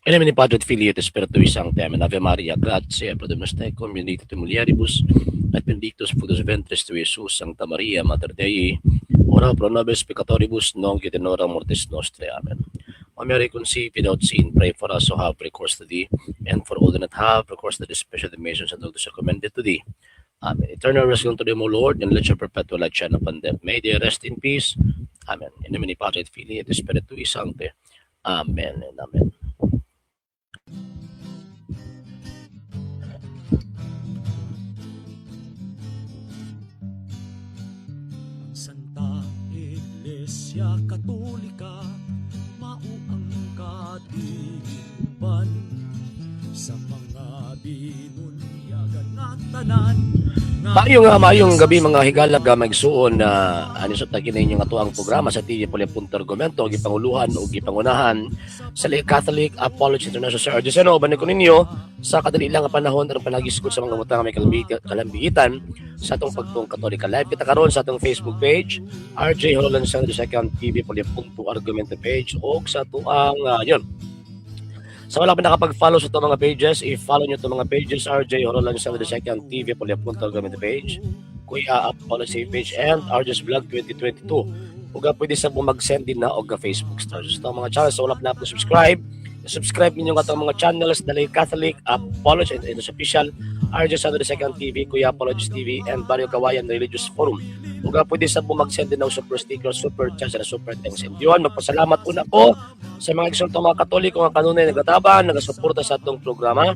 In nomine Patri et Filii et Spiritui Sancti. Amen. Ave Maria, gratia pro Deus tecum, benedicta tu mulieribus, et benedictus fructus ventris tui, Iesus. Sancta Maria, Mater Dei, ora pro nobis peccatoribus, nunc et in hora mortis nostre. Amen. O Mary, conceived without sin, pray for us who have recourse to thee, and for all that not have recourse to thee, especially the nations and those who are commended to thee. Amen. Eternal rest unto them, O Lord, and let your perpetual light shine upon them. May they rest in peace. Amen. In nomine Patri et Filii et Spiritui Sancti. Amen and amen. Santa Iglesia Katolika, mauang katiban sa mga binunyagan at tanan. Mayong gabi mga higalag magsuon na anisot na kinain yung atuang programa sa TV Polipunto-Argumento o gipanguluhan o gipangunahan sa Catholic Apology International Sir Argeseno banig ko ninyo sa kadali lang panahon ang panagisgot sa mga butang may kalambigitan sa atong pagtong Katolika Live. Kita karon sa atong Facebook page RJ Hololan sa second TV Polipunto-Argumento page o sa atuang yun. Sa wala pa nakapag-follow sa itong mga pages, i-follow nyo itong mga pages, RJ Hololan sa the second TV, Polipunto-Argumento page, Kuya Policy page, and RJ's Vlog 2022. Huwag pwede sa po mag-send din na o Facebook stars. Sa mga channels, sa wala pa na-subscribe, subscribe ninyo nga itong mga channels, Dalay Catholic, Apology, and Official, RJ's Under the Second TV, Kuya Apologies TV, and Barrio Kawayan Religious Forum. Kung pwede sa po mag-send din ng super sticker, super chat, and super thanks. And yun, magpasalamat po na po sa mga eksultong mga Katoliko, mga kanunay, nagataban, nagasuporta sa itong programa.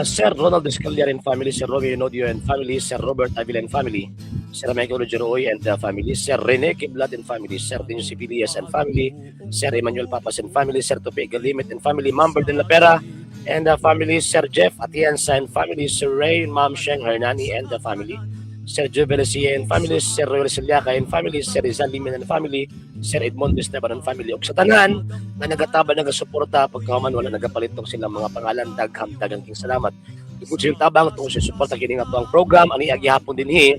Sir Ronald Escaliar and family, Sir Romeo Inodio and family, Sir Robert Avila and family, Sir Michael Rogeroy and family, Sir Rene Kiblat and family, Sir Dino Sibilias and family, Sir Emmanuel Papas and family, Sir Tope Galimit and family, Mamber de la Pera and family, Sir Jeff Atienza and family, Sir Ray, Ma'am Sheng Hernani and the family, Sir Jubelesia and family, Sir Roel Siliaca and family, Sir Rizal Limen and family, Sir Edmondo Esteban and family. O sa tanan na nagataba, nagasuporta, pagkaman wala nagapalitong silang mga pangalan, daghang king salamat. Ikot silang tabang itong susuporta kining ato ang program, ani agyahapon din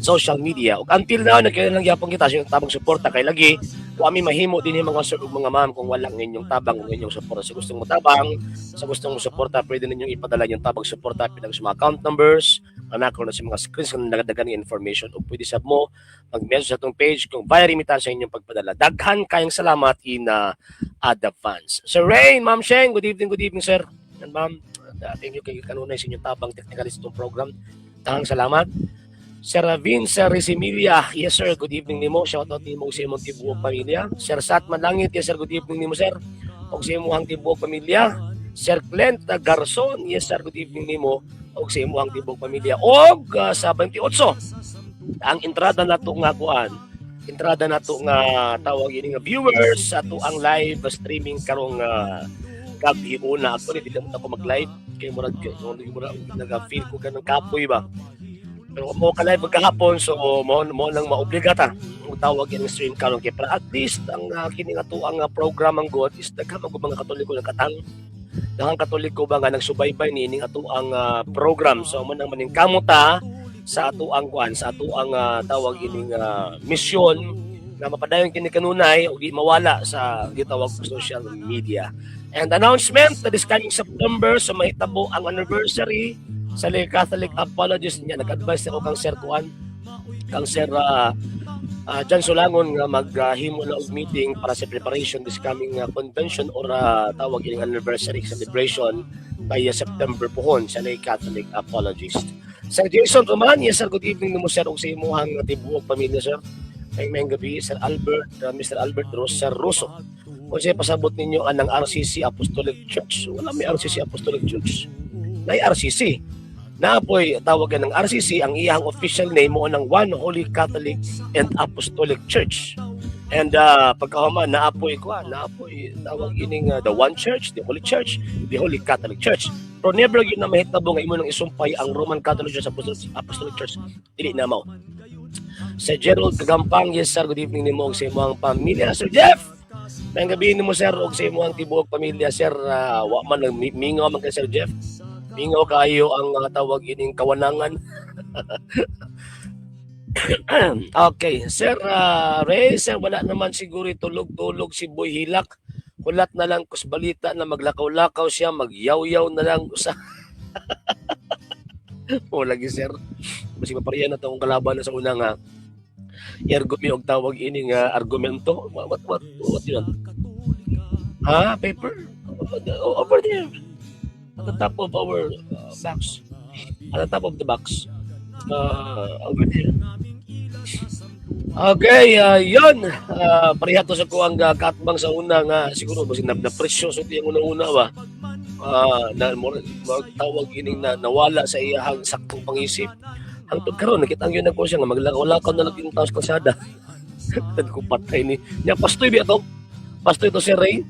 social media. O until now, nagkailan gyapon kita sa tabang suporta kay lagi, kung ami mahimo din mga sir ug mga ma'am kung wala ng inyong tabang, ng inyong suporta. Sa gustong mo tabang, sa gustong mo suporta, pwede ninyong ipadala yung tabang suporta pinag sa mga account numbers, anak ko na sa mga screens kung nagadagan ng information o pwede sa mo mag-message sa itong page kung via remittance sa inyong pagpadala. Daghan kayong salamat in advance. Sir Rain, Ma'am Sheng, good evening sir. And ma'am, thank you kay kanunay sa inyong tabang technicalist itong program. Daghan salamat. Sir Vince Resimilia, yes sir, good evening nimo. Shout out nimo sa imong tibuok pamilya. Sir Satman Langit, yes sir, good evening nimo sir. Og sa imong tibuok pamilya. Sir Clint Garson, yes sir, good evening nimo. Og sa imong tibuok pamilya. Og sa 28, ang entrada nato nga kuan, entrada nato nga tawag ini nga viewers sa ato ang live streaming karong gabi una. Actually, dili mo ako mag-live kay murag nag-feel ko ganang kapoy ba. Pero mo ka live kahapon, so mo lang maobligata ang tawag yung stream karon kay para at least ang kini nga to ang program ang God is daghang mga Katoliko nakatang daghang Katoliko ba nga nagsubaybay niining ato ang program. So mo nang maning kamuta sa ato ang kuan, sa ato ang tawag ining misyon na mapadayon kini kanunay ug di mawala sa gitawag social media. And announcement that is coming September, so mahitabo ang anniversary sa Catholic Apologist niya. Nag-advise ako kang Sir Kuan, kang Sir John Solangon nga maghimo na og meeting para sa preparation this coming convention or tawag yung anniversary celebration by September pohon sa Catholic Apologist. Sir Jason Roman, yes sir, good evening mo sir og sa imuhang tibuok pamilya sir. May gabi Sir Albert, Mr. Albert Rose, Sir Russo. Kung siya pasabot ninyo anang RCC Apostolic Church, wala may RCC Apostolic Church. May RCC. Naapoy tawagan ng RCC, ang iyang official name mo ng One Holy Catholic and Apostolic Church. And pagkahama, naapoy tawag ining the One Church, the Holy Church, the Holy Catholic Church. Pero never yun na mahitabo nga imo nang isumpay ang Roman Catholic Church, Apostolic Church. Dili na mo. Sir Gerald Kagampang, yes sir, good evening nimo sa imong pamilya. Sir Jeff, may gabi nimo sir og sa imong tibuok pamilya sir. Wa man mingaw man kay Sir Jeff. Mingaw kayo ang tawag ining kawanangan. Okay, Sir Ray, sir, wala naman siguro tulog-tulog si Boy Hilak. ulat na lang kus balita na maglakaw-lakaw siya, magyaw-yaw na lang sa o lagi sir. Basi mapariyan na tong kalaban na sa una nga i-argument og tawag ini nga argumento. What yun? Ha? Paper? Over there. At the top of our box. At the top of the box. Over there. Okay, yun. Pareha to sa kuwang katbang sa una nga siguro basi na presyo so tiyang una-una ba. Na tawag ining na nawala sa iyang saktong pangisip. Hangtod karon nakita ang yun na ko siya nga maglakaw-lakaw na lang yung taos kalsada. Tad ko patay ni. Nya pastoy biya to. Pastoy to si Ray.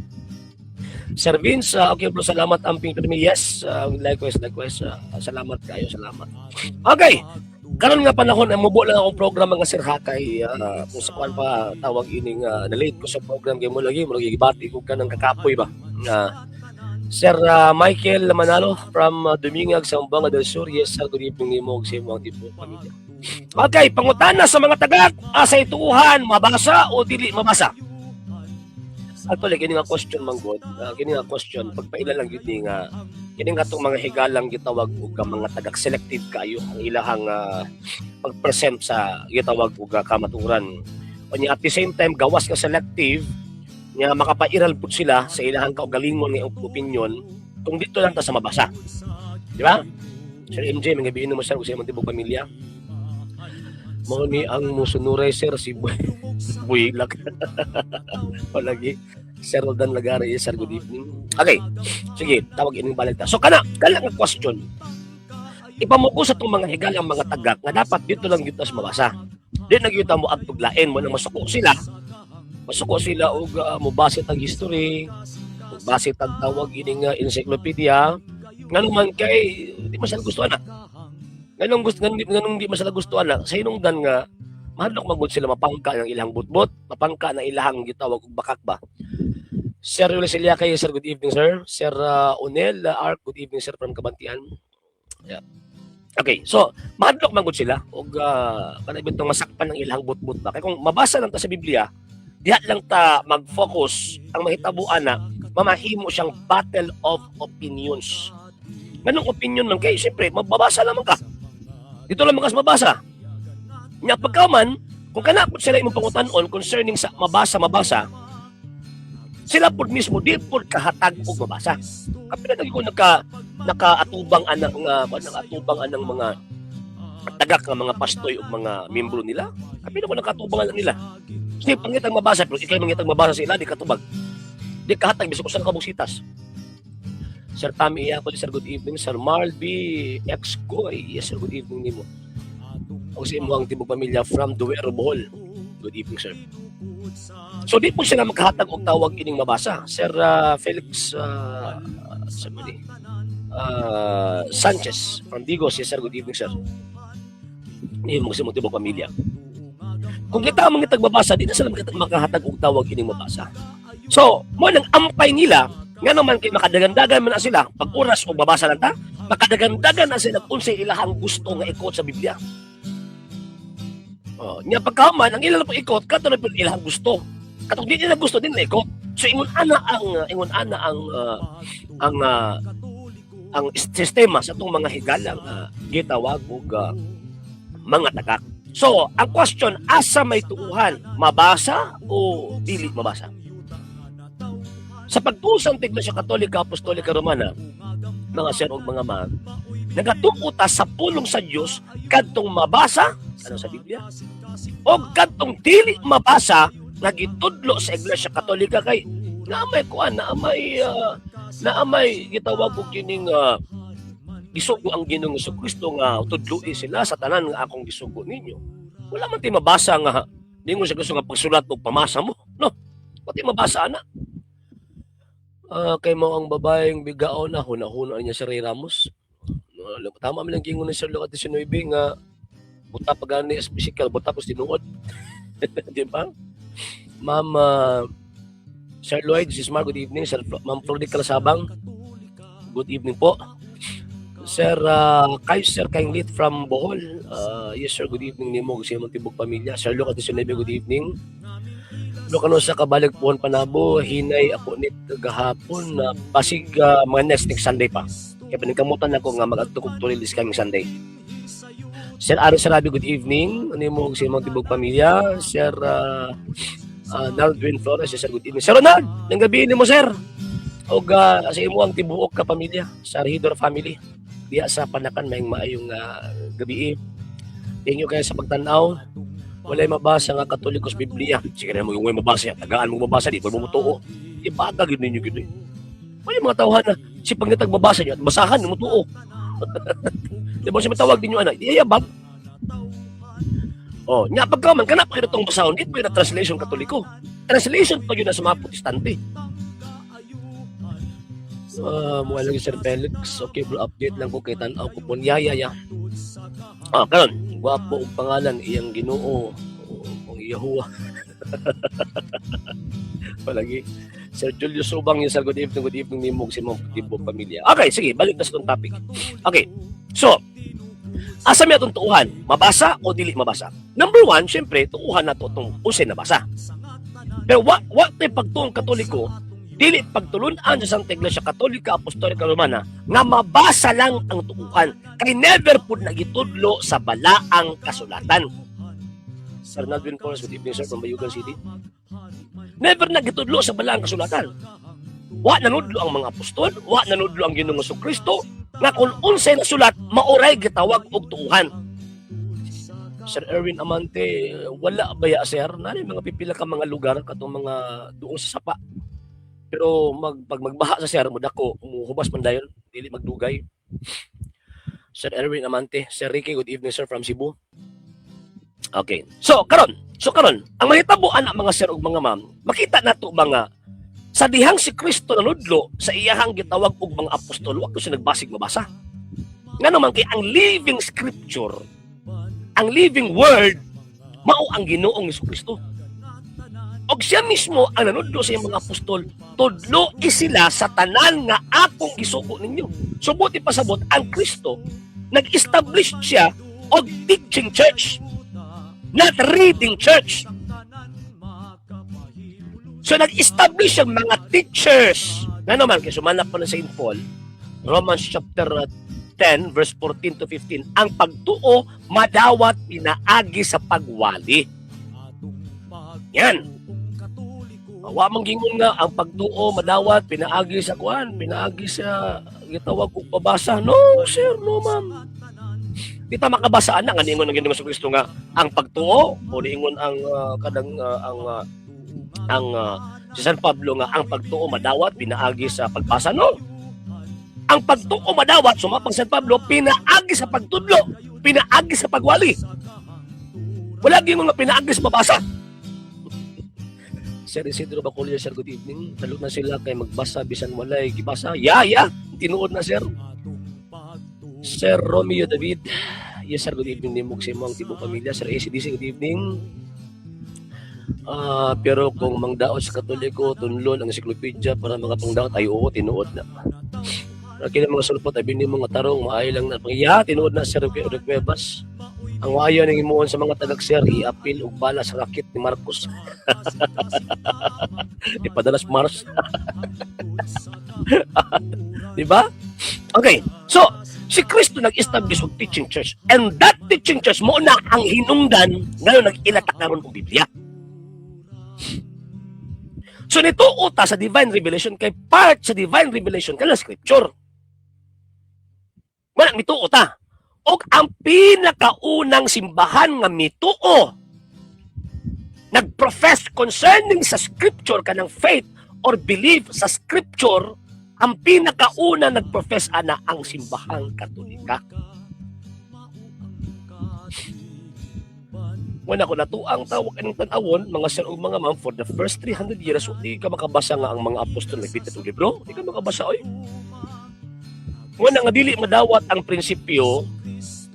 Sir Vince, okay bro, salamat amping permi. Yes, likewise. Salamat kayo, salamat. Okay. Karon nga panahon mubo lang akong program nga Sir Hakay kung sa kuan pa tawag ining na-late ko sa program kay mo lagi gibati ko kanang kakapoy ba. Sir Michael Manalo from Dumingag, Zamboanga del Sur. Yes, sir. Good evening nimo sa imong tipo pamilya. Okay, pangutana sa mga tagak, asa ituhan, mabasa o dili mabasa? Actually, kini nga question man god. Kini nga question pagpaila lang gyud ni nga kini nga tong mga higalang gitawag og mga tagak selected kayo ang ilahang pag-present sa gitawag og kamaturan. Unya at the same time gawas ka selective nga makapairal pud sila sa ilahang kaugalingon nga opinion kung dito lang ta sa mabasa. Di ba? Sir MJ, mga biin mo sir kung sa imong tibok pamilya. Mo ni ang musunuray sir si Builag. Palagi. Sir Roldan Lagari, sir, good evening. Okay, sige, tawag ining balik ta. So kana nga question. Ipamuko sa itong mga higalang mga tagak nga dapat dito lang dito sa mabasa. Di nagyuta mo ang tuglain mo na masuko sila og mubase tag history, mubase tag tawag ining encyclopedia, nganong man kay di masal gustuhan na. Nganong di masal gustuhan na sa hinungdan nga mahadlok magud sila mapangka ng ilang butbot, mapangka na ilang gitawag og bakak ba. Sir Yuliselia kay sir, good evening sir. Sir Onel Ark, good evening sir from Kabantian. Yeah. Okay, so mahadlok magud sila og kanay bitong masakpan ng ilang butbot ba. Kay kung mabasa lang ta sa Biblia, diha lang ta mag-focus ang mahitabuan na mamahimo siyang battle of opinions. Ganong opinion man kay siyempre mababasa lamang ka. Dito lang magas mabasa. Nya pagkaman kung kana pud sila imong pangutan-on concerning sa mabasa, sila pud mismo di pud kahatag og mabasa. Kapila lagi ko nakaatubang anang mga tagak nga mga pastoy ug mga membro nila. Kapila ko nakatubangan nila. Kasi pangitang mabasa pero ikay mangitang mabasa sila di katubag. Di kahatag bisag usan ka busitas. Sir Tommy Iaco, sir, good evening. Sir Marl B. Ex-Goy, yes sir, good evening nimo. O sa imo ang tibok pamilya from Duero, Bohol. Good evening, sir. So, di po sila makahatag og tawag ining mabasa. Sir Felix Sanchez from Digos, yes sir, good evening, sir. Hindi mo kasi mo tibok pamilya. Kung kita ang mga tagbabasa, di na sila makahatag og tawag ining mabasa. So, mo nang ampay nila, nga naman kay makadagandagan man na sila, pag oras o babasa lang ta, makadagandagan na sila kung sa ilahang gusto nga ikot sa Biblia. Nya pagkaman ang ilang po ikot kato na ilang gusto. Katong di nila gusto din na ikot. So ingon ana ang sistema sa tong mga higalang gitawag og mga tagak. So, ang question, asa may tuuhan? Mabasa o dili mabasa? Sa pagtusang Iglesia Katolika, Apostolika Romana, mga sir o mga man, nagatukuta sa pulong sa Diyos kadtong mabasa ano sa Biblia o kadtong dili mabasa nagitudlo sa Iglesia Katolika kay naamay kuan naamay gitawag og kining gisugo ang Ginoong Jesucristo nga tudloi sila sa tanan nga akong gisugo ninyo. Wala man ti mabasa nga di mo siya gusto nga pagsulat og pamasa mo, no? Pati mabasa na. Kay mo ang babaeng bigao na hunahuna niya si Ray Ramos. Tama man lang kingon ni Sir Lucas 19 nga buta pa gani as physical, buta po tinuod. Di ba? Ma'am Sir Lloyd, Sis Mar, good evening. Sir Ma'am Flordy Calasabang, good evening po. Sir Kaiser Kainglit from Bohol, yes sir, good evening nimo sa imong tibok pamilya. Sir Lucas 19, good evening. kano sa kabalag puhon panabo, hinay ako nit gahapon na pasig mga next Sunday pa. Kaya paningkamutan ako nga mag-adto kog tuloy this coming Sunday. Sir Aaron Sarabi, good evening. Ano mo sa imong tibok pamilya? Sir Naldwin Flores, sir, good evening. Sir Ronald, ng gabi mo, sir. O sa imo ang tibuok ka pamilya, sa Regidor family. Diya sa Panakan, may maayong gabi. Thank you kayo sa pagtanaw. Walay mabasa nga Katolikos Biblia. Sige na mo yung mabasa. Tagaan mo mabasa, di pa mo tuo. Ipatag yun ninyo gito. May mga tawhan na, si pag natagbabasa niyo at basahan mo tuo. Di ba siya matawag din yung anak? Iyayabab. Oh, nga pagkaman, kanap kayo itong basahon, ito yung translation Katoliko. Translation pa yun na sa mga Protestante. Mukha lang Sir Felix. Okay, bro, update lang ko kay Tanaw ko po. Yaya. Karon, gwapo ang pangalan, iyang Ginoo, ang Yahuwah. Palagi. Sir Julius Subang, yung good evening, ni Mog, si Mong Tibo Pamilya. Okay, sige, balik na sa itong topic. Okay, so, asa may itong tuuhan? Mabasa o dili mabasa? Number one, syempre, tuuhan na ito itong usay na basa. Pero what may pagtuong Katoliko, dili pagtulunan sa Santa Iglesia Katolika Apostolika Romana nga mabasa lang ang tuuhan kay never pud nagitudlo sa balaang kasulatan. Sir Naldwin Flores, good evening, sir, from Bayugan City. Never nagitudlo sa balaang kasulatan. Wa nanudlo ang mga apostol, wa nanudlo ang Ginoong Jesucristo nga kung unsay na sulat mauray gitawag og tuuhan. Sir Erwin Amante, wala baya sir, nari mga pipila ka mga lugar katong mga duong sa sapa. Pero pag magbaha sa sir mo dako, umuhubas man dayon, dili magdugay. Sir Erwin Amante, Sir Ricky, good evening sir from Cebu. Okay. So karon, ang mahitabuan ang mga sir ug mga ma'am, makita nato ba nga sa dihang si Kristo nanudlo sa iyahang gitawag og mga apostol, wa ko siya nagbasig mabasa. Nga naman kay ang living scripture, ang living word, mao ang Ginoong Jesucristo. Og siya mismo ang nanudlo sa iyang mga apostol, tudlo isila sa tanan nga akong gisugo ninyo. So buti pasabot ang Kristo, nag-establish siya og teaching church, not reading church. So nag-establish ang mga teachers. Nga naman, kaya sumanap pa na St. Paul, Romans chapter 10, verse 14 to 15, ang pagtuo, madawat, pinaagi sa pagwali. Yan. Wa man gingon nga, ang pagtuo, madawat, pinaagi sa kuan, pinaagi sa gitawag kong pabasa. No, sir, no, ma'am. Di ta makabasaan na, nga ningon ng Ginoong Jesucristo nga, ang pagtuo, o ningon ang si San Pablo nga ang pagtuo madawat pinaagi sa pagbasa, no? Ang pagtuo madawat sumapang San Pablo pinaagi sa pagtudlo, pinaagi sa pagwali. Wala gyud mga pinaagi sa pabasa. Sir Isidro Bacolio, sir, good evening. Talo na sila kay magbasa bisan walay gibasa. Yeah. Tinuod na sir. Sir Romeo David. Yes sir, good evening ni Muksimo ang tibok pamilya. Sir ACDC, good evening. Pero kung mangdaot sa Katoliko, tunlon ang encyclopedia para mga pangdaot ay oo, tinuod na. Kaya mga sulpot ay bini mga tarong, maay lang na. Tinuod na Sir Cuevas. Ang wayo ng imuon sa mga talag-sir, i-appeal og bala sa rakit ni Marcos. Ipadalas Mars. Diba? Okay, so, si Kristo nag-establish og teaching church. And that teaching church, mo na ang hinungdan, ngayon nag-ilatak naroon og Biblia. So nito uta sa divine revelation kay part sa divine revelation kala scripture. Wala mituo ta. Og ang pinakaunang simbahan nga mituo nagprofess concerning sa scripture kanang faith or belief sa scripture, ang pinakauna nagprofess ana ang simbahang Katolika. Wala ko natuang tawag anong tanawon, mga sir o mga ma'am, for the first 300 years, di ka makabasa nga ang mga apostol nagbitit og libro. Di ka makabasa, oy. Wala nga dili madawat ang prinsipyo,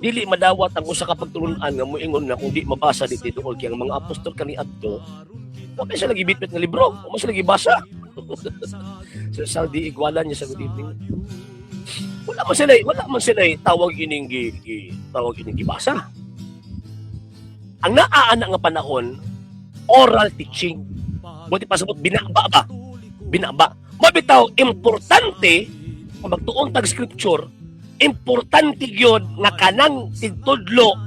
dili madawat ang usa ka pagtulunan nga moingon nga kung di mabasa dito tuol kay ang mga apostol kaniadto, wa pa sila gibitbit nga libro, wa sila gibasa. So Saudi igwalan niya sa good evening. Wala man sila tawag ining gibasa. Ang naaana nga panahon, oral teaching. Buti pa sabot, binaba ba? Binaba. Mabitaw, importante, kung magtuon tag scripture, importante yun nga kanang tigtudlo,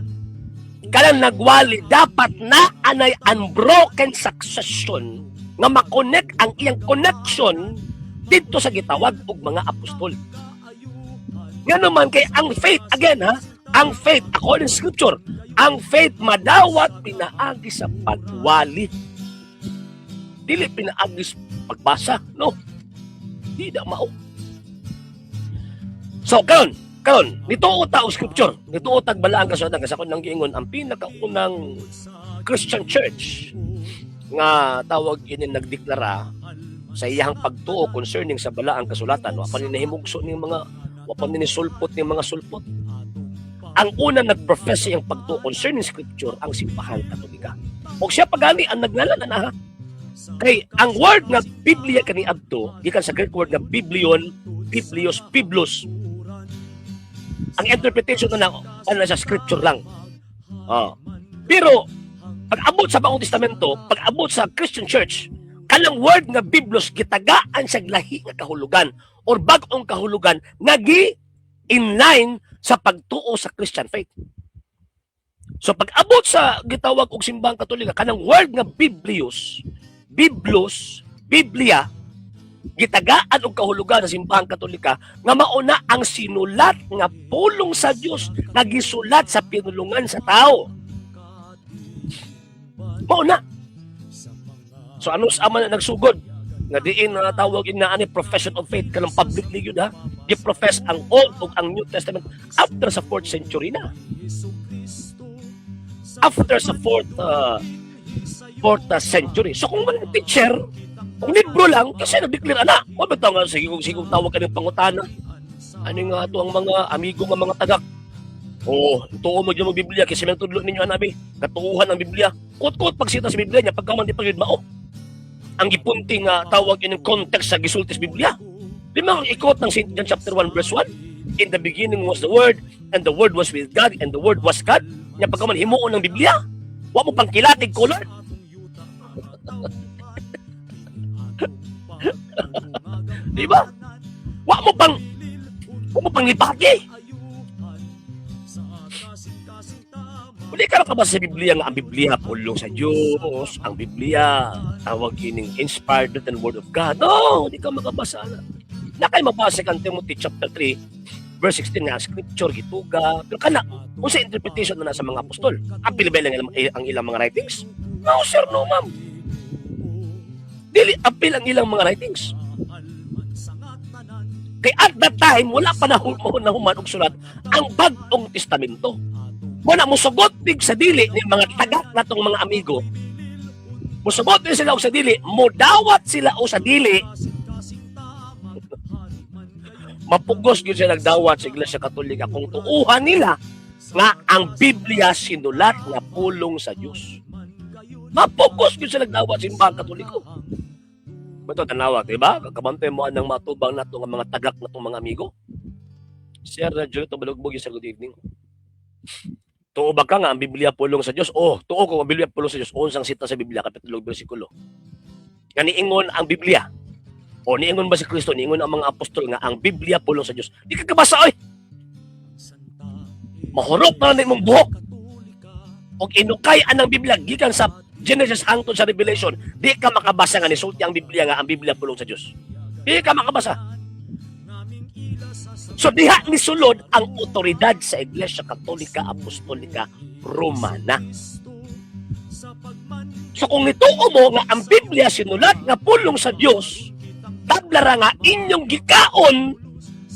kanang nagwali, dapat na anay unbroken succession nga makonect ang iyang connection dito sa gitawag og mga apostol. Nga naman kay ang faith, again ha, ang faith, according to scripture, ang faith madawat pinaagi sa pagwali. Dili pinaagi sa pagbasa, no? Di na mao. So, karon, nituo ta og scripture, nituo tag balaang kasulatan kasi ako nang giingon ang pinakaunang Christian church nga tawag ini nagdeklara sa iyang pagtuo concerning sa balaang kasulatan, wa pa ni nahimugso ning mga wa pa ni sulpot ning mga sulpot. Ang una nagprofess iyang pagtuo concerning scripture ang simbahan Katolika. O siya pagani ang nagnalala na ha. Kay ang word nga Biblia kani adto gikan sa Greek word nga biblion, biblios, biblos. Ang interpretation na ano sa scripture lang. Pero pag abot sa Bagong Testamento, pag abot sa Christian Church, kanang word nga biblos gitagaan sa lahi nga kahulugan or bag-ong kahulugan nagi in line sa pagtuo sa Christian faith. So pag abot sa gitawag og simbahang Katolika, kanang word nga biblios, biblos, Biblia, gitagaan og kahulugan sa simbahang Katolika nga mauna ang sinulat nga pulong sa Dios nga gisulat sa pinulungan sa tao. Mauna. So ano sa man nagsugod nga diin na tawag inaani profession of faith kanang publicly yun ha. Gi-profess ang Old ug ang New Testament after sa 4th century na. After sa 4th century. So kung man teacher, kung libro lang, kasi nag-declare ana. O bitaw nga sigong tawag kanang pangutana. Ano nga ito ang mga amigo nga mga tagak? Tuo mo yung Biblia kasi may tudlo ninyo anabi. Katuuhan ang Biblia. Kot-kot pagsita sa Biblia niya pagkaman di pagid mao. Ang gipunting tawag in context sa gisulti sa Biblia. Di ba ikot ng St. John chapter 1 verse 1? In the beginning was the Word, and the Word was with God, and the Word was God. Niya pagkaman himuon ng Biblia. Wa mo pang kilatig ko, Lord. Di ba? Wa mo pang lipati. Uli ka makabasa sa Biblia nga ang Biblia pulong sa Diyos, ang Biblia tawag ining inspired written word of God. No, hindi ka makabasa na. Nakay mabasa kang Timothy chapter 3 verse 16 nga scripture gituga. Pero kana, kung sa interpretation na sa mga apostol, apil ba ang ilang mga writings? No sir, no ma'am. Dili apil ang ilang mga writings. Kay at that time, wala pa na human og sulat ang Bagong Testamento. Muna musugot dig sa dili ni mga tagak natong mga amigo. Musugot din sila og sa dili, mudawat sila o sa dili. Mapugos gyud sila nagdawat sa Iglesia Katolika kung tuuhan nila nga ang Biblia sinulat nga pulong sa Dios. Mapugos gyud sila nagdawat sa simbahang Katoliko. Bato tanawa, diba? Kabantay mo anang matubang nato nga mga tagak natong mga amigo. Sir Julito Balugbog, sir, good evening. Tuo ba ka nga ang Biblia pulong sa Dios? Tuo ko ang Biblia pulong sa Dios. Unsang sita sa Biblia kapitulo bersikulo. Nga niingon ang Biblia. Niingon ba si Kristo? Niingon ang mga apostol nga ang Biblia pulong sa Dios. Di ka kabasa oy. Mahurot na lang mong buhok. Og inukay anang Biblia gikan sa Genesis hangtod sa Revelation. Di ka makabasa nga nisulti ang Biblia nga ang Biblia pulong sa Dios. Di ka makabasa. So diha ni sulod ang otoridad sa Iglesia Katolika Apostolika Romana. So kung nituo mo nga ang Biblia sinulat nga pulong sa Dios, tablara nga inyong gikaon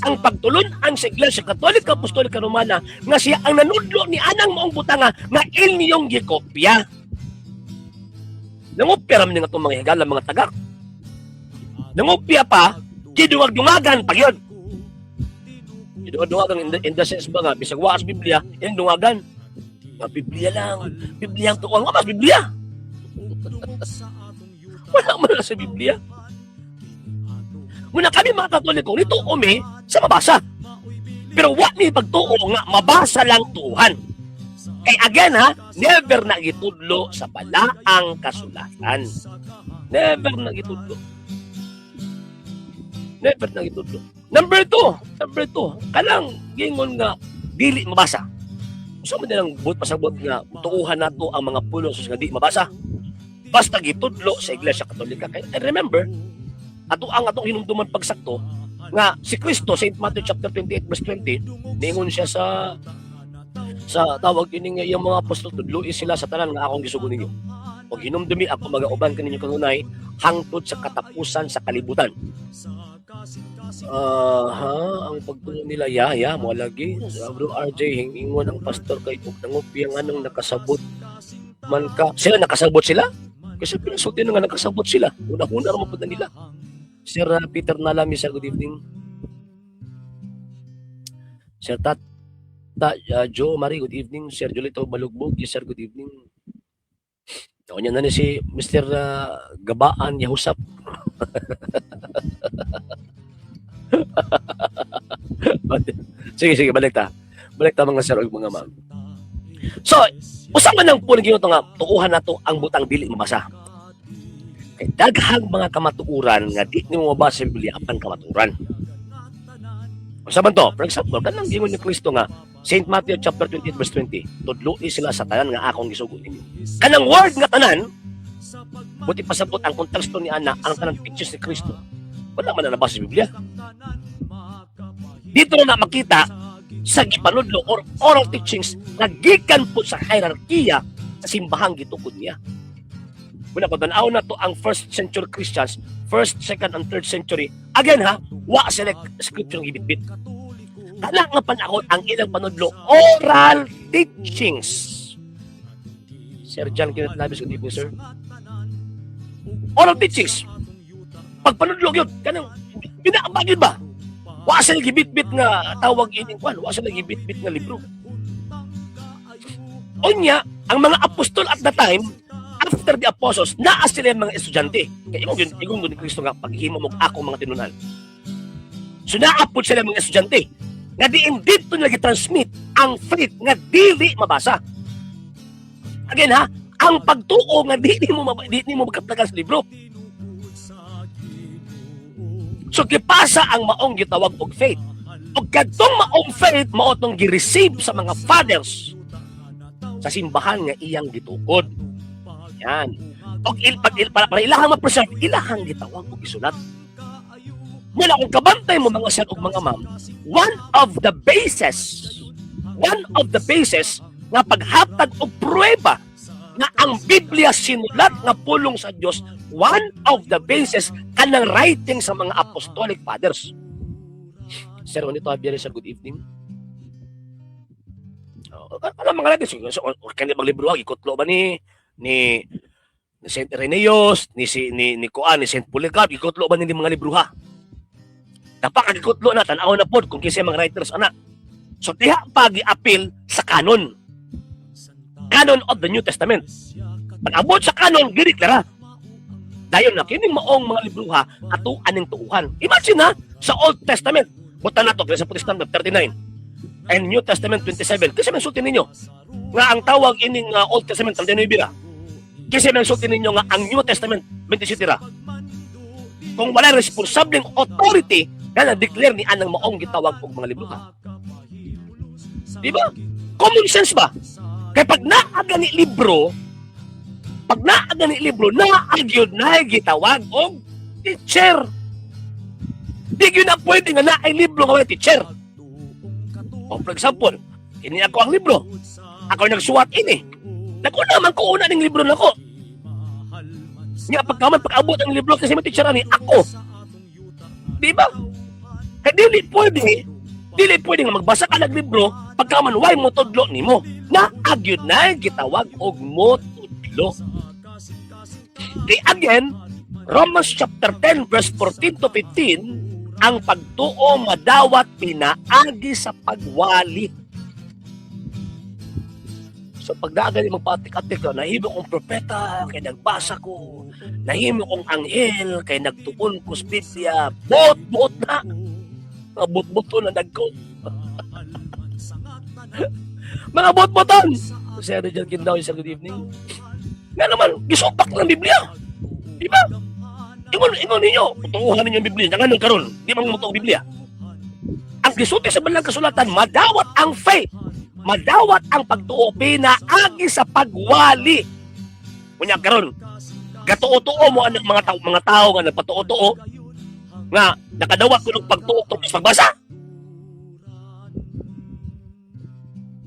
ang pagtulunan sa Iglesia Katolika Apostolika Romana nga siya ang nanudlo ni anang maong butanga nga inyong gikopya. Nangopya raman nga itong mga higala mga tagak. Nangopya pa, giduwag-dungagan pag yun. Dungagan in the sense ba nga, bisag waas Biblia, yung dungagan. Nga Biblia lang. Biblia ang tuwang. Mas Biblia. Wala man sa Biblia. Muna kami mga Katoliko, nito sa mabasa. Pero what ni pagtuo nga, mabasa lang tuhan. Kay again ha, never na gitudlo sa balaang kasulatan. Never na gitudlo. Never na gitudlo. Number two, kanang gingon nga dili mabasa. So man nilang buot pasabot nga tuuhan nato ang mga pulos nga di mabasa. Basta gitudlo sa Iglesia Katolika. Kaya remember, atong hinumduman pagsakto nga si Kristo, St. Matthew chapter 28 verse 20, niingon siya sa tawag ini nga yung mga apostol, tudluin sila sa tanan nga akong gisugo ninyo. Og hinumdumi ako magauban kaninyo kanunay hangtod sa katapusan sa kalibutan. Ang pagtuo nila mo lagi Bro RJ hingingon ang pastor kay ug nangupya nganong nakasabot man ka. Sila nakasabot sila? Kasi pinasulti nga nakasabot sila. Una-una naman po na nila. Sir Peter Nalami, sir, good evening. Sir Joe Marie, good evening. Sir Julito Balugbog, yes, sir, good evening. Nakunya na ni si Mr. Gabaan Yahusap. Sige, balik ta mga sir o mga ma'am. So, usapan ng po naging ito nga, tuuhan na to ang butang dili mabasa. Kay daghang mga kamatuuran nga di nimo mabasa sa Biblia apan kamatuuran. Usapan to, for example, kanang gingon ni Kristo nga, St. Matthew chapter 28 verse 20, tudloi sila sa tanan nga akong gisugo ninyo. Kanang word nga tanan, buti pasabot ang konteksto ni ana, ang tanang pictures ni Kristo. Wala man na nabasa sa Biblia. Dito na makita sa gipanudlo or oral teachings na gikan po sa hierarkiya sa simbahang gitukod niya. Muna ko tanaw na to ang first century Christians, first, second, and third century. Again ha, wa sila scripture ng ibitbit. Kana nga panahon ang ilang panudlo, oral teachings. Sir John Kenneth Labis, good evening, sir. Oral teachings. Pag panudlo yun, kanang binaabagin ba? Wa sila gibitbit nga tawag ining kwan, wa sila gibitbit nga libro. Unya, ang mga apostol at the time, after the apostles, naa sila yung mga estudyante. Kaya igong ni Kristo nga, paghimo mo ako mga tinunan. So naapod sila mga estudyante. Nga diin dito nila transmit ang faith nga dili mabasa. Again ha, ang pagtuo nga dili mo magkatagal sa libro. So gipasa ang maong gitawag og faith. Og kadtong maong faith mao tong gi-receive sa mga fathers sa simbahan nga iyang gitukod. Yan. Og para ilahang ma-preserve, ilahang gitawag og gisulat. Mula kung kabantay mo mga sir ug mga ma'am, one of the bases nga paghatag og pruweba nga ang Biblia sinulat nga pulong sa Dios, one of the bases kanang writing sa mga apostolic fathers. Sir Juanito Javier, sir, good evening. Alam mga natin, kanya maglibro, ikotlo ba ni St. Irenaeus, ni St. Polycarp, ikotlo ba ni mga libro ha? Napakagikotlo na, tanaw na pod kung kinsa mga writers ana. So diha pag-i-appeal sa canon of the New Testament. Pag-abot sa canon, giniklara. Dayon na kining maong mga libro ha ato aning tuuhan. Imagine ha, sa Old Testament, buta na to sa Protestant 39 and New Testament 27. Kasi man sulti ninyo nga ang tawag ining Old Testament 39 ra. Kasi man sulti ninyo nga ang New Testament 27 ra. Kung wala responsableng authority nga na-declare ni anang maong gitawag og mga libro ha. Di ba? Common sense ba? Kaya pag naaga ni libro, naagyod na gitawag og teacher. Di yun na pwede nga naay libro nga teacher. O for example, ini ako ang libro. Ako nagsuwat ini. Naguna man ko una ning libro nako. Nga pag-abot ang libro kasi may teacher ani ako. Di ba? Kaya dili pwede nga magbasa ka ng libro pagkaman way mo tudlo nimo. Naagyod na gitawag og mo tudlo. Okay, again, Romans chapter 10 verse 14 to 15, ang pagtuo madawat pinaagi sa pagwali. So pagdagan magpatik-atik ko, nahimo kong propeta, kay nagbasa ko, nahimo kong anghel, kay nagtuon ko sa Biblia, bot na. Mga bot-boto na nagko. Mga bot-boton! Sir Rizal Quindaw, sir, good evening. Nga naman, gisupak ng Biblia. Di ba? Ingon ninyo, tutuhan ninyo ang Biblia. Nanganon karon, di man mutuo ang Biblia. Ang gisulti sa balang kasulatan, madawat ang faith. Madawat ang pagtuo, pinaagi sa pagwali. Kunya karon, gatuo-tuo mo ang mga tao nga nagpatuo-tuo nga nakadawat ko ng pagtuo tungkol sa pagbasa.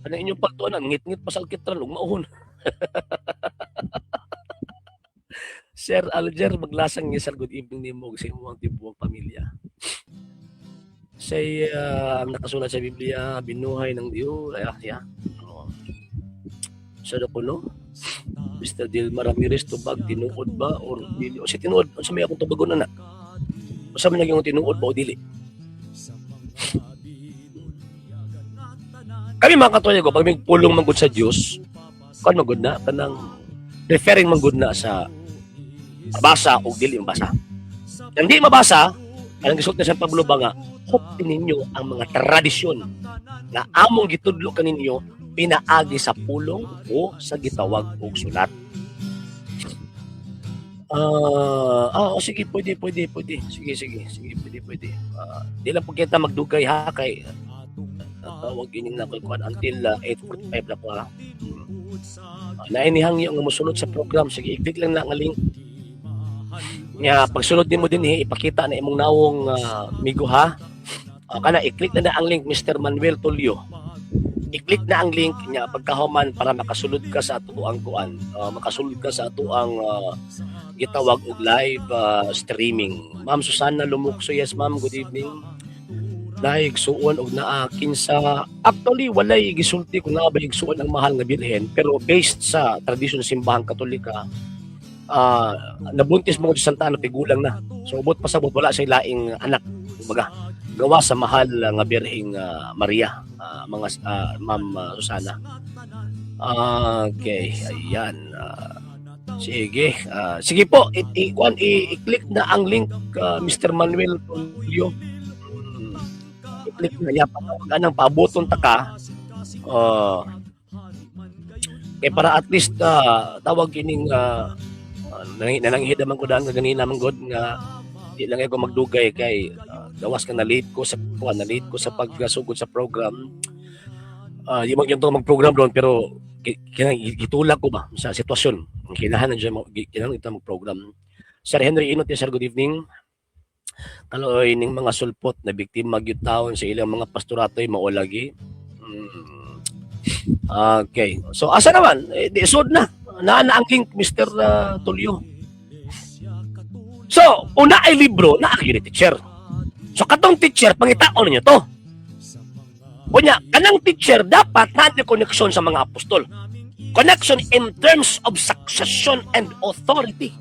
Ano inyong pagtuunan, ngit-ngit pa sa alkitran, ug mauhon. Sir Alger, maglasang niya, sir, good evening nimo sa imong tibuok pamilya. Say, ang nakasulat sa Biblia, binuhay ng Diyo, siya. Sa no? Mr. Dilma Ramirez, tubag, tinuod ba? Or dili? O si tinuod, sa may akong tubagon na. O sa may naging tinuod ba o dili? Kami mga katuloy ko, pag may pulong manggod sa Diyos, kung manggod na, kanang referring manggod na sa mabasa o dili mabasa. Kung di mabasa, kanang gisulti sa Pablo ba nga, hopin ninyo ang mga tradisyon na among gitudlo kaninyo pinaagi sa pulong o sa gitawag o sulat. Sige, pwede. Sige, pwede. Di lang po kita magdugay ha, kay tawag ining nakukuhan until 8:45 na po ha. Nainihang yung musunod sa program. Sige, i-click lang na ang link. Nga, pagsunod din mo din, ipakita na imong nawong migo ha. Kana, i-click na ang link, Mr. Manuel Tulio. I-click na ang link niya pagkahuman para makasulod ka sa atuang kuan. Makasulod ka sa atuang gitawag og live streaming. Ma'am Susana Lumukso, yes ma'am, good evening. Dahil suon og naa kinsa actually walay gisulti kung naa ba igsuon ang mahal nga birhen, pero based sa tradisyon sa simbahang Katolika, nabuntis mo sa Santa Ana tigulang na. So ubot pa sabot wala say laing anak, kumbaga gawa sa mahal nga birheng Maria, Ma'am Susana. Okay, ayan. Sige po, i-click na ang link, Mr. Manuel Tulio. I-click na yan, anang paaboton ta ka. Para at least tawag kining nananghid naman ko daan nga ganina man god nga di lang ako magdugay kay gawas ka na late ko sa pagsugod sa program. Di mo gyud mag-program doon pero itulak ko ba sa sitwasyon. Kinahanglan ita mag-program. Sir Henry Inot, sir, good evening. Kaloy ning mga sulpot na biktima gyud taon sa ilang mga pastoratoy maulagi. Okay. So asa naman? Isod na. Naa ang link, Mr. Tulio. So, una ay libro na ang teacher. So katong teacher pangitaon niyo to. Kunya, kanang teacher dapat na connection sa mga apostol. Connection in terms of succession and authority.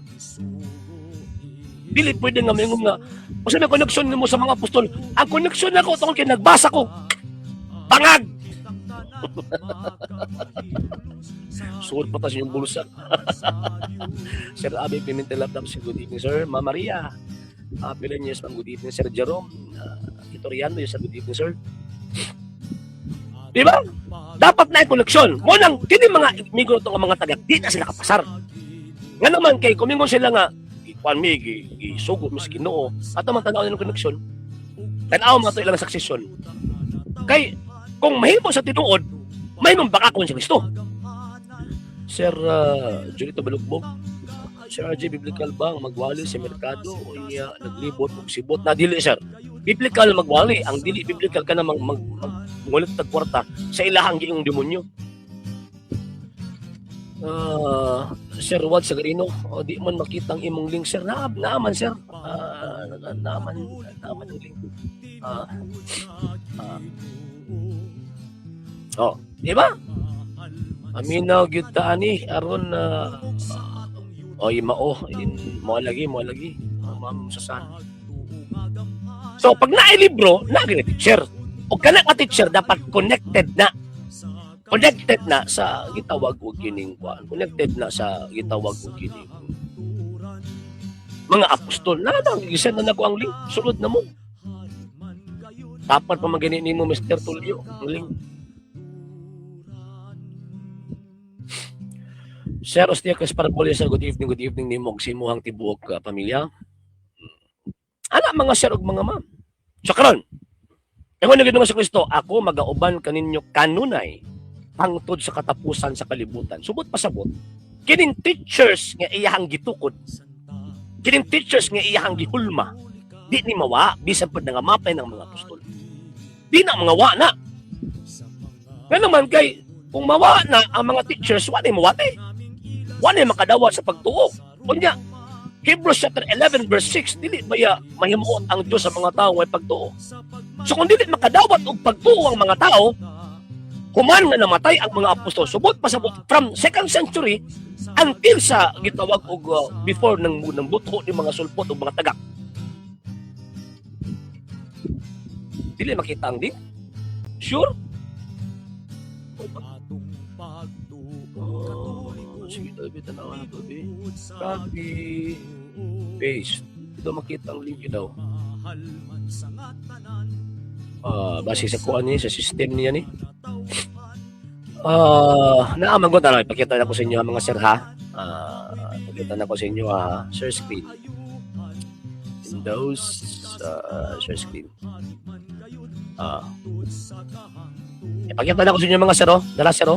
Dili pwede nga mayroon nga kasi may connection mo sa mga apostol. Ang connection na ko tungkol kay nagbasa ko. Bangag! Suot pa kasi yung bulsa. Sir Abe Pimentel Laptop, good evening sir. Ma'am Maria, Pilenyes, good evening sir. Jerome, Itoriano, sir, good evening sir. Diba? Dapat na koneksyon. Munang, kini mga migo itong mga taga, di na sila kapasar. Nga naman kay, kumingon sila nga, ikuan mi, isugo, miskin noo, at naman tanaw ng koneksyon, tanaw mga ito ilang succession. Kay, kung mahimo sa tinuod, mahimong baka kung sa Kristo. Sir Julito Balugbog, Sir RJ, biblical ba ang magwali sa merkado o iya naglibot o sibot? Na dili sir, biblical magwali. Ang dili biblical ka na mangulit tag kwarta sa ilahang giing demonyo. Sir Rod Sagarino, di man makita ang imong link sir. Naaman sir. Naaman ang link. Di ba? Aminaw gyud ta ani aron mo lagi Ma'am Susana. So pag naay libro, na gini teacher. O kana ka teacher dapat connected na sa gitawag og kining kuan. Connected na sa gitawag og kining mga apostol. Na gisan na nako ang link. Sulod na mo. Dapat pa magani nimo Mr. Tulio ang link. Sir Ostiacos Parabole, sir, good evening nimo og sa imuhang tibuok pamilya. Ana mga sir ug mga ma'am. So karon, ingon ni Ginoong Kristo, ako magauban kaninyo kanunay hangtod sa katapusan sa kalibutan. Subot pasabot, kining teachers nga iyahang gitukod, kining teachers nga iyahang gihulma, di ni mawa bisan pud nga mapay ng mga apostol. Di na mga wa na. Nga naman kay kung mawa na ang mga teachers, wala mawate. Wala makadawat sa pagtuo. Kunya, Hebrews chapter 11 verse 6, dili baya mahimuot ang Diyos sa mga tao ay pagtuo. So kung dili makadawat og pagtuo ang mga tao, human nga namatay ang mga apostol. Subot pasabot from 2nd century until sa gitawag og before ng buto ni mga sulpot o mga tagak. Dili makita ang din. Sure? Sige, tabi tanawa na tabi. Copy. Paste. Ito makita ang link daw. Base sa kuan niya, sa system niya ni. Naaman ko na, ipakita na ko sa inyo mga sir ha. Ipakita na ko sa inyo share screen. Windows, share screen. Ipakita na ko sa inyo mga sir, dala sir.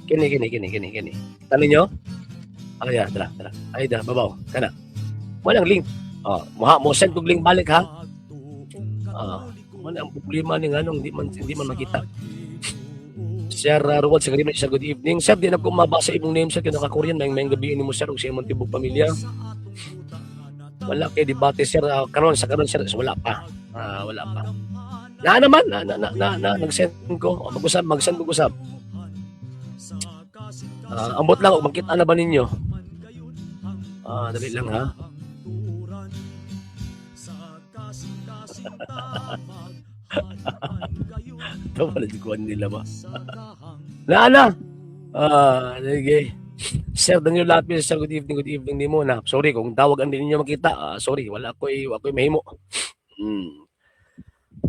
Kini. Kita ninyo? Yeah, dala. Ay, dala, babaw. Kana. Walang link. Mo send kong link balik ha. Wala ang problema ni nganong hindi man makita. Sir Ruwad sa Gariman, sir, good evening. Sir, di na ko mabasa imong name sir, kaya naka-Korean, may gabi ni mo sir, o sa imong tibok pamilya. Wala kay debate sir, karon sir, wala pa. Wala pa. Na naman, nag-send ko. Mag-send ko usap. Ambot lang, makita na ba ninyo? Dali lang ha. Ito pala dikuan nila ba? Na. Sige. Sir Daniel Lapis, sir, good evening ni mo na. Sorry kung tawag ang ninyo makita. Sorry, wala ko'y mahimo.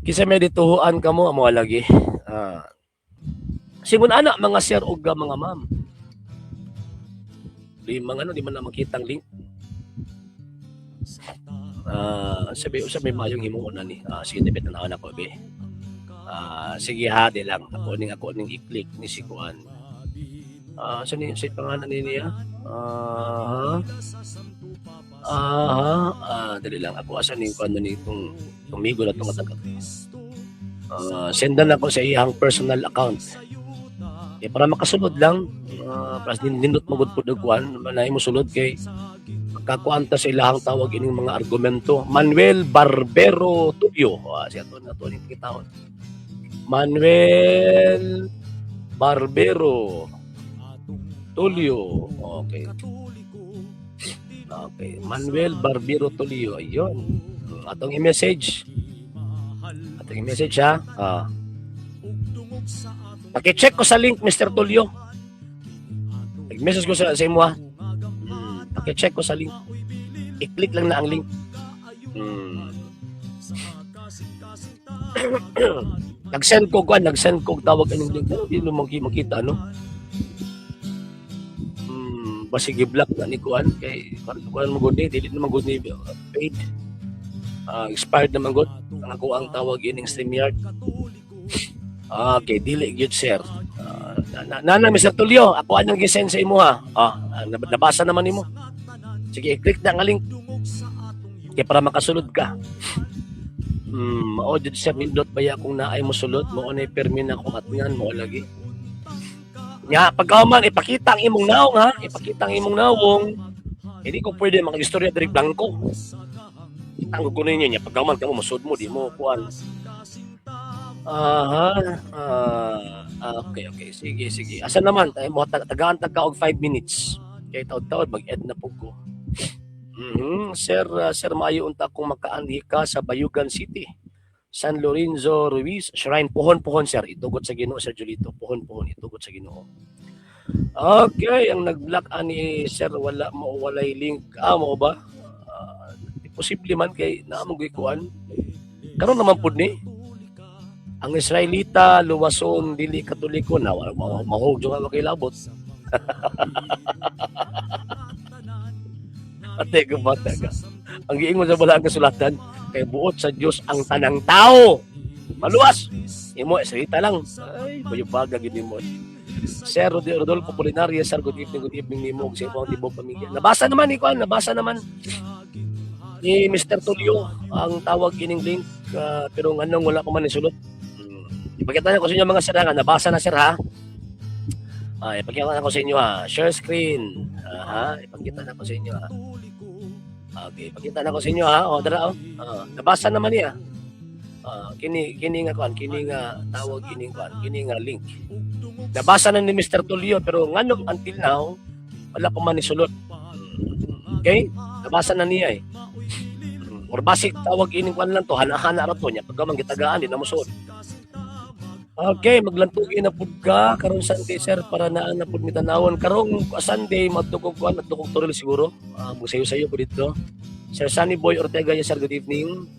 Kisa may dituhuan ka mo lagi. Simun ana mga sir ug mga ma'am. Di man na makita ang link. Sabi mayong himuon na ni. Sige, debit na ako be. Sige ha, di lang. Ako ning i-click ni si Kuan. Sa pangalan niya. Dali lang. Ako asa ni Kuan ni itong tumigo na itong matagap. Sendan ako sa iyang personal account. Para makasunod lang. Plus nindot magud po dagwan. Manay mo sulod kay kakuanta sa ilahang tawag ining mga argumento. Manuel Barbero Tulio. Siya to na to ning kitahon. Manuel Barbero Tulio. Okay. Manuel Barbero Tulio. Ayun. Atong i-message ha. Paki-check ko sa link, Mr. Tulio. Nag-message ko sa imo ha. Paki-check ko sa link. I-click lang na ang link. Nag-send ko tawag anong link. Hindi mo makita, no? Basig i-block na ni Kuan. Kay Kuan mo gud ni, dili naman gud ni paid. Expired naman gud. Ang ako ang tawag ining StreamYard. Okay, dili gyud sir. Nana Mr. Tulio, ako anong gi-send sa imo ha. Nabasa naman nimo. Sige, i-click na ang link. Kaya para makasulod ka. Mao jud sa pindot baya kung naay mo sulod, mo anay permi na ko atngan mo lagi. Nya pagkaman ipakita ang imong nawong ha, ipakita ang imong nawong. Hindi ko pwede mag-istorya diri blanco. Ang kukunin niyo nya pagkaman kamo masud mo di mo kuan. Okay. Sige. Asa naman tayo mo tagaan tag og 5 minutes. Kay taud-taud mag-end na pug ko. Sir maayo unta kung makaanhi ka sa Bayugan City. San Lorenzo Ruiz Shrine pohon sir. Itugot sa Ginoo Sir Julito. Pohon itugot sa Ginoo. Okay, ang nag-block ani sir walay link. Mo ba? Posible man kay naamong gikuan. Karon naman pud ni ang Israelita luwason dili Katoliko na mahog jud kay labot. Ate, kumata ka. Ang giingon sa balang kasulatan, kay buot sa Dios ang tanang tao. Maluwas. Imo, salita lang. Ay, bayubaga gini mo. Sir Rodolfo Polinaria, sir, good evening ni mo. Kasi mo, di mo pamilya. Nabasa naman, Ikuan, nabasa naman ni Mr. Tulio ang tawag ining link. Pero anong wala ko man isulot. Ipakita na ko sa inyo mga sir, nabasa na sir ha. Ipakita na ko sa inyo ha. Share screen. Ipakita na ko sa inyo ha. Okay, ipakita na ko sa inyo ha. O, dara o. Nabasa naman niya. Kini nga tawag kini nga link. Nabasa na ni Mr. Tulio pero ngano until now wala pa man isulot. Okay? Nabasa na niya eh. Or basic tawag ining kwan lang to, hana-hana ra to niya pagka man gitagaan din na musuod. Okay, maglantugi na pud ka karon Sunday sir para naa na pud mitanawon karong Sunday magtukog kwan at tukog turil siguro. Musayo-sayo ko dito. Sir Sunny Boy Ortega, yes, sir, good evening.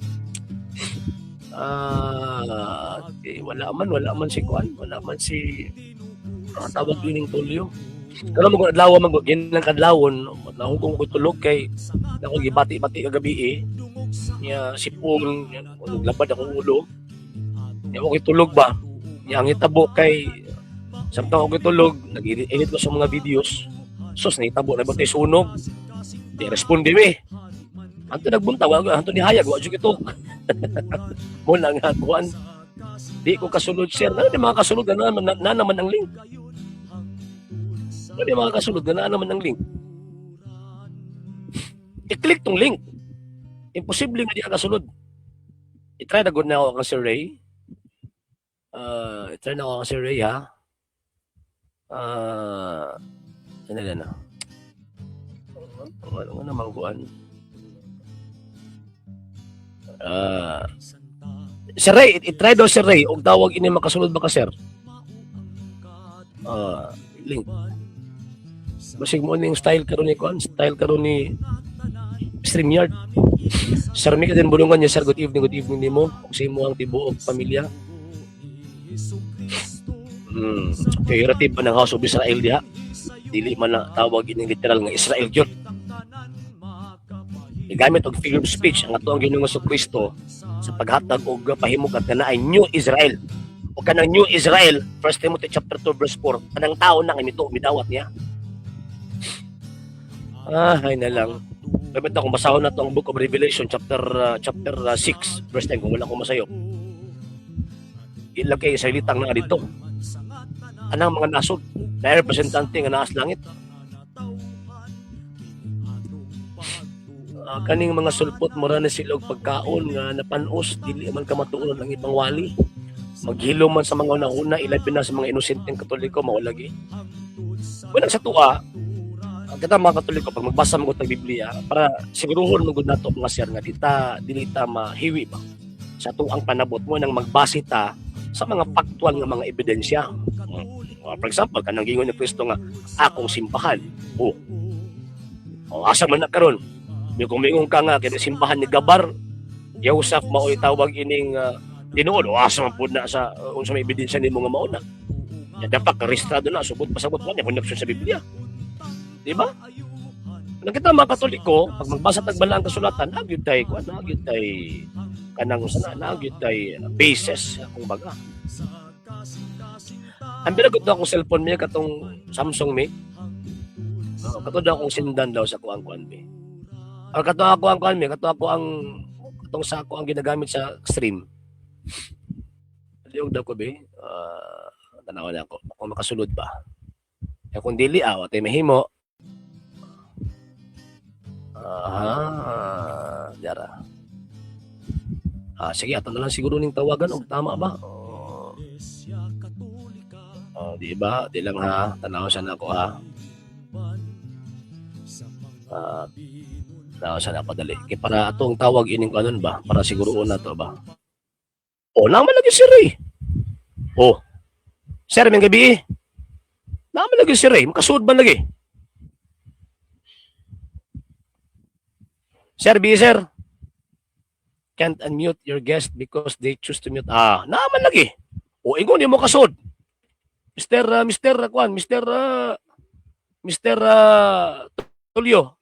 Okay, wala man si kwan, wala man si tawag ining Tulio. Pero mo adlaw magugin ng kadlawon, nahugong ko tulog kay ako gibati-bati kagabi eh. Nya sipon, naglabad akong ulo. Nya ako tulog ba? Nya ang itabo kay samtang ako tulog, nag-edit ko sa mga videos. Sus, nahitabo na ba tayo sunog? Di responde me. Anto nagbunta, anto ni hayag, wa jud ito. Muna nga kuan. Di ko kasulod share. Ano di mga kasulod na naman ang link? Ano di mga kasulod na naman ang link? I-click tong link. Imposible nga di ka kasulod. I-try na good na ako kang Sir Ray. I-try na ako kang Sir Ray ha. Ano na. Ano naman kuan? Sir Ray, i-try daw Sir Ray. Og tawag ini makasulod ba ka sir? Link. Basig mo ning style karon ni kuan, style karon ni StreamYard. Sir Mika din bulungan niya sir, good evening nimo. Og sa imo ang tibuok pamilya. Figurative pa ng House of Israel diha. Dili man na tawag ini literal nga Israel gyud. Igamit og figure of speech ang ato ang Ginoong Kristo sa paghatag og pahimok at kanaay New Israel. O kanang New Israel, 1 Timothy chapter 2 verse 4, kanang tao nang imito midawat niya. Ay na lang. Gamit akong basahon na to ang Book of Revelation chapter 6 verse 10 kung wala ko masayo. Ilagay sa litang na dito. Anang mga nasod na representante nga naas langit. Kaning mga sulpot mura na silog pagkaon nga napanos dili man ka matuon ang ibang wali. Maghilo man sa mga una-una ilabi na sa mga inosenteng Katoliko mao lagi. Wala sa tuwa ang kita mga Katoliko pag magbasa mo ng Biblia para siguruhon mo gud nato mga sir nga dili ta mahiwi ba sa tuang panabot mo nang magbase ta sa mga faktual nga mga ebidensya. For example, kanang gingon ni Kristo nga akong simbahan. Asa man na karon? Kung mingon ka nga kay simbahan ni Gabar, Yusuf mao'y tawag ining tinuod. Asa man pud na sa unsa may ebidensya nimo nga mao na. Ya dapat rehistrado na subot pasabot man connection sa Biblia. Di ba? Nang kita mga Katoliko, pag magbasa tag balang kasulatan, nagyud tay kanang sana nagyud tay basis kung baga. Ang binagot na akong cellphone mi katong Samsung mi. Katong daw akong sindan daw sa kuan mi. Katong ako ang kuan mi, katong sa ako ang ginagamit sa stream. Yung daw ko be, tanaw na ako kung makasulod ba. Kung dili tay mahimo. Dara. Sige, ato na lang siguro ning tawagan og tama ba? Di ba? Di lang ha. Tanaw siya na ako ha. Tanaw siya na ako dali. Kaya para atong tawag ining kanon ba? Para siguro na to ba? Naman lagi si Ray. Sir, may gabi. Naman lagi si Ray. Makasuod ba lagi? Sir, sir. Can't unmute your guest because they choose to mute. Naman lagi. Ingon mo kasod. Mr. Mr. Tulio.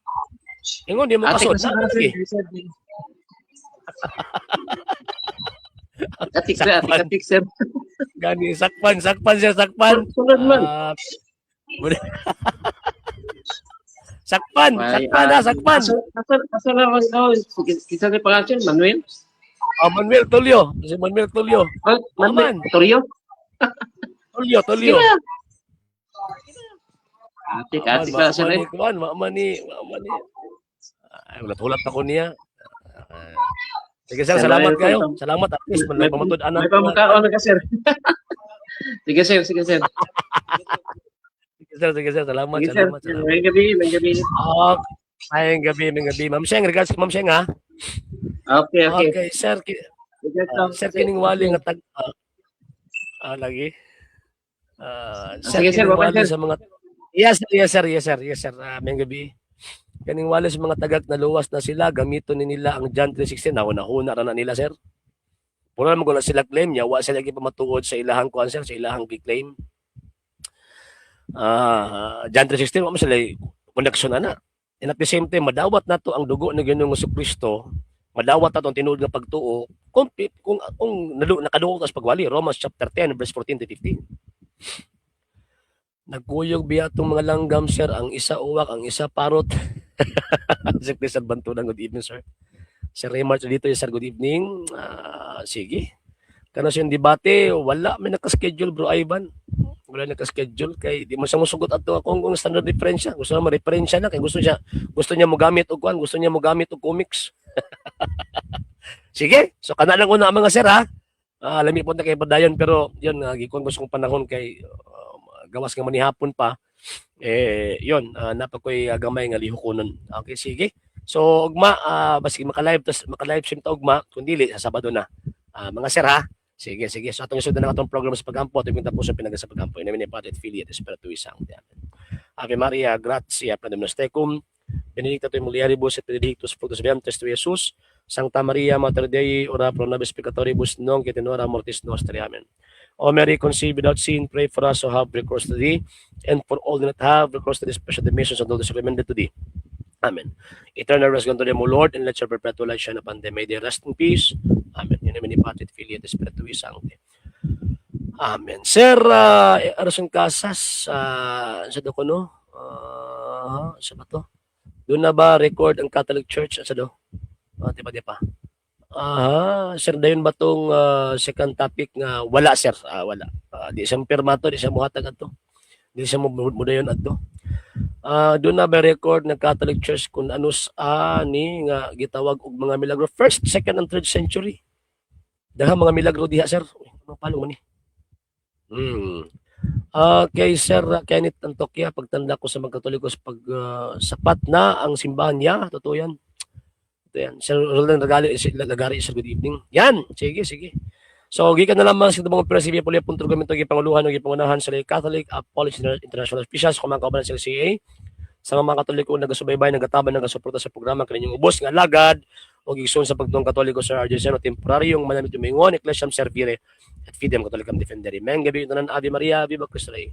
Ingon, di mo Atik kasod. na sa Ano sir. lagi? Atik sir, atik sir. Gani, sakpan, sir, sakpan. Sunod man. Sakpan, sakpan. Asa na mas kita ni pangalan Manuel? Manuel Tulio. Si Manuel Tulio. Manuel Aman. Torio? Tulio. Atik ka sir. Mamani. Ay, ulat-ulat ako niya. Sige sir, salamat kayo. Salamat at least. May pamukhaan ka sir. Sige sir. Sige sir. Salamat. Sige sir. May gabi. Ayong gabi. Ma'am Sheng, regards kay Ma'am Sheng ha. Okay. Okay, sir. Sir, kining wali nga tag... lagi. Sige, sir, kining bye-bye, wali sir. sa mga... Yes, sir. Mayong gabi. Kaning wali sa mga tagak na luwas na sila, gamiton ni nila ang John 3:16. Nahuna ra na nila, sir. Puro naman kung sila claim niya, wa sila gipamatuod sa ilahang kuan, sir, sa ilahang claim. John 3:16, wa mo sila connection na. And at the same time, madawat na to ang dugo ng Ginoong Jesucristo, madawat na to ang tinuod nga pagtuo, kung nakadugo sa pagwali, Romans chapter 10, verse 14 to 15. Nagkuyog biya itong mga langgam, sir, ang isa uwak, ang isa parot. Sir Chris Bantunan, good evening, sir. Sir Raymart dito, sir, good evening. Sige. Kana sa yung debate, wala may nakaschedule, bro Ivan. Wala nakaschedule kay di mo siya musugot ato kung standard referensya. Gusto na ma-referensya na kay gusto niya mo gamit og kuan, gusto niya mo gamit og comics. Sige, so kana lang una mga sir ha. Lami po na kay padayon pero yun gikon gusto kong panahon kay gawas nga manihapon pa. Yun napakoy gamay nga lihukonon. Okay, sige. So ugma basi maka-live stream ta ugma kun dili sa Sabado na. Mga sir ha. Sige. So atong isod na atong program sa pagampo, atong tapos sa pinagasa pagampo. Inamin ni Padre Affiliate Espiritu Santo. Ave Maria, gratia plena tecum. Benedicta tu mulieribus et benedictus fructus ventris tui, Jesus. Sancta Maria, Mater Dei, ora pro nobis peccatoribus, nunc et in hora mortis nostri. Amen. O Mary, conceived without sin, pray for us who have recourse to thee, and for all that have recourse to thee, special the missions and all that recommended to thee. Amen. Eternal rest unto them, O Lord, and let your perpetual light shine upon them. May they rest in peace. Amen. In the name of the Father, Filiate, Espiritu Sancti. Amen. Sir, Arson Casas, sa do ko, no? Sa ba to? Doon na ba record ang Catholic Church? Sa do? Di pa. Sir, dayon ba tong second topic nga? Wala, sir. Wala. Di siya pirmato, di siya muhatag ato. Di siya mudayon ato. Doon na ba record ng Catholic Church kung anus ni nga gitawag og mga milagro first, second, and third century. Daghang mga milagro diha, sir. Ano palo man ni? Okay, Sir Kenneth Antokya, pagtanda ko sa mga Katolikos pag sapat na ang simbahan niya, totoo yan. Ito yan. Sir Roland Lagari, sir, good evening. Yan, sige. So, gikan na lamang sa mga Presidio Polipunto Gumento, gipanguluhan o gipangunahan sa Catholic Apostolic International Officials, kung mga kaubanan sa CA, sa mga Katoliko nagasubaybay, nagataban, nagasuporta sa programa, kaninyong ubos nga lagad, o gigsun sa pagtong Katoliko sa RJC, temporaryong manamit umingon, Ecclesiam Servire, at Fidem Katolikam Defendere. May gabi ito ng Ave Maria, Viva Cristo Rey.